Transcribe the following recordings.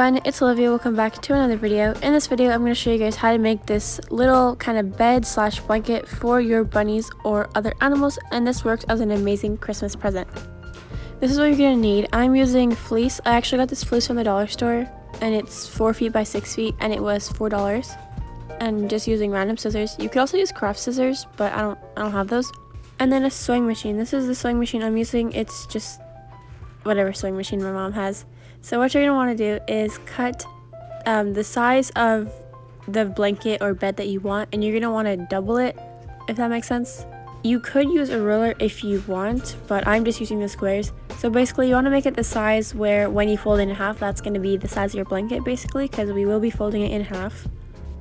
everyone, it's Olivia. Welcome back to another video. In this video, I'm going to show you guys how to make this little kind of bed slash blanket for your bunnies or other animals, and this works as an amazing Christmas present. This is what you're going to need. I'm using fleece. I actually got this fleece from the dollar store, and it's 4 feet by 6 feet, and it was $4. And just using random scissors. You could also use craft scissors, but I don't have those. And then a sewing machine. This is the sewing machine I'm using. It's just whatever sewing machine my mom has. So what you're going to want to do is cut the size of the blanket or bed that you want, and you're going to want to double it, if that makes sense. You could use a ruler if you want, but I'm just using the squares. So basically you want to make it the size where when you fold it in half, that's going to be the size of your blanket basically, because we will be folding it in half.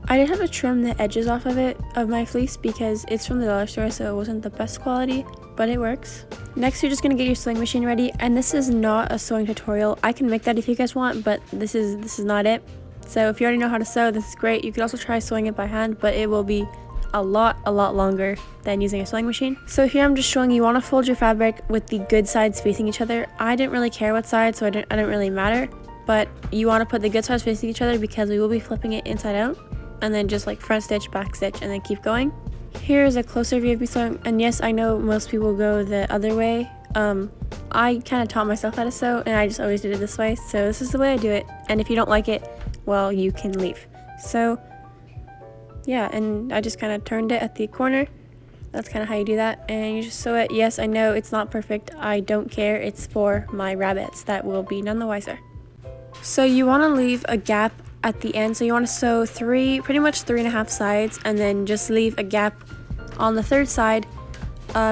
I did have to trim the edges off of my fleece because it's from the dollar store, so it wasn't the best quality, but it works. Next, you're just going to get your sewing machine ready, and this is not a sewing tutorial. I can make that if you guys want, but this is not it. So if you already know how to sew, this is great. You could also try sewing it by hand, but it will be a lot longer than using a sewing machine. So here I'm just showing you want to fold your fabric with the good sides facing each other. I didn't really care what side, so I didn't really matter, but you want to put the good sides facing each other because we will be flipping it inside out, and then just like front stitch, back stitch, and then keep going. Here's a closer view of me sewing, and yes, I know most people go the other way. I kind of taught myself how to sew, and I just always did it this way, so this is the way I do it, and if you don't like it, well, you can leave. So yeah, and I just kind of turned it at the corner. That's kind of how you do that, and you just sew it. Yes, I know it's not perfect. I don't care. It's for my rabbits that will be none the wiser. So you want to leave a gap at the end, so you want to sew pretty much 3.5 sides, and then just leave a gap on the third side,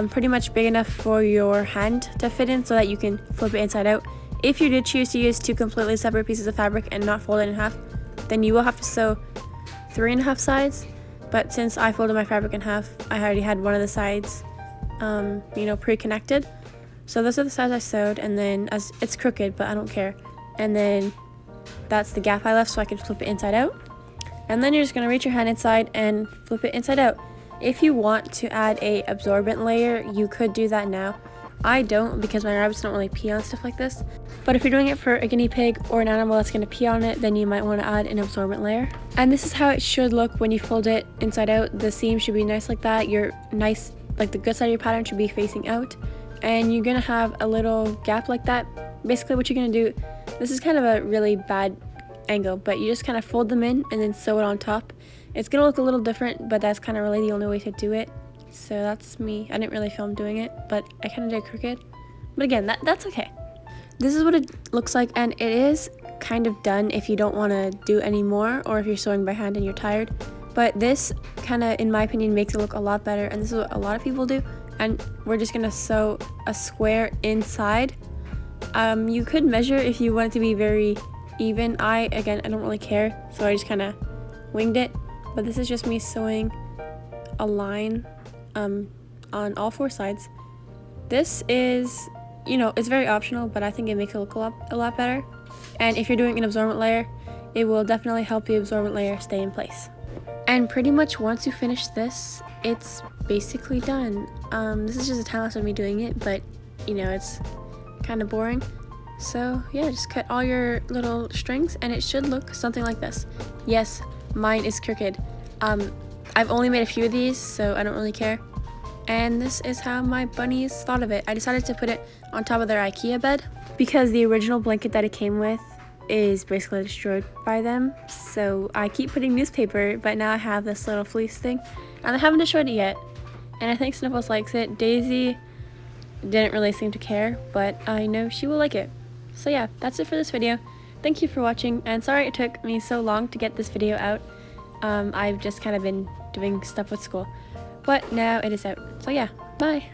pretty much big enough for your hand to fit in so that you can flip it inside out. If you did choose to use 2 completely separate pieces of fabric and not fold it in half, then you will have to sew 3.5 sides, but since I folded my fabric in half, I already had one of the sides pre-connected. So those are the sides I sewed, and then as it's crooked, but I don't care. And then that's the gap I left so I can flip it inside out. And then you're just going to reach your hand inside and flip it inside out. If you want to add a absorbent layer, you could do that now. I don't, because my rabbits don't really pee on stuff like this. But if you're doing it for a guinea pig or an animal that's going to pee on it, then you might want to add an absorbent layer. And this is how it should look when you fold it inside out. The seam should be nice like that. The good side of your pattern should be facing out. And you're going to have a little gap like that. Basically what you're going to do, this is kind of a really bad angle, but you just kind of fold them in and then sew it on top. It's going to look a little different, but that's kind of really the only way to do it. So that's me. I didn't really film doing it, but I kind of did crooked. But again, that's okay. This is what it looks like, and it is kind of done if you don't want to do any more, or if you're sewing by hand and you're tired. But this kind of, in my opinion, makes it look a lot better, and this is what a lot of people do. And we're just going to sew a square inside. You could measure if you want it to be very even. I don't really care, so I just kind of winged it. But this is just me sewing a line on all 4 sides. This is, it's very optional, but I think it makes it look a lot better. And if you're doing an absorbent layer, it will definitely help the absorbent layer stay in place. And pretty much once you finish this, it's basically done. This is just a time lapse of me doing it, but it's kind of boring. So yeah, just cut all your little strings and it should look something like this. Yes, mine is crooked. I've only made a few of these, so I don't really care. And this is how my bunnies thought of it. I decided to put it on top of their IKEA bed because the original blanket that it came with is basically destroyed by them. So I keep putting newspaper, but now I have this little fleece thing, and I haven't destroyed it yet. And I think Sniffles likes it. Daisy didn't really seem to care, but I know she will like it. So yeah, that's it for this video. Thank you for watching, and sorry it took me so long to get this video out. I've just kind of been doing stuff with school, but now it is out. So yeah, bye.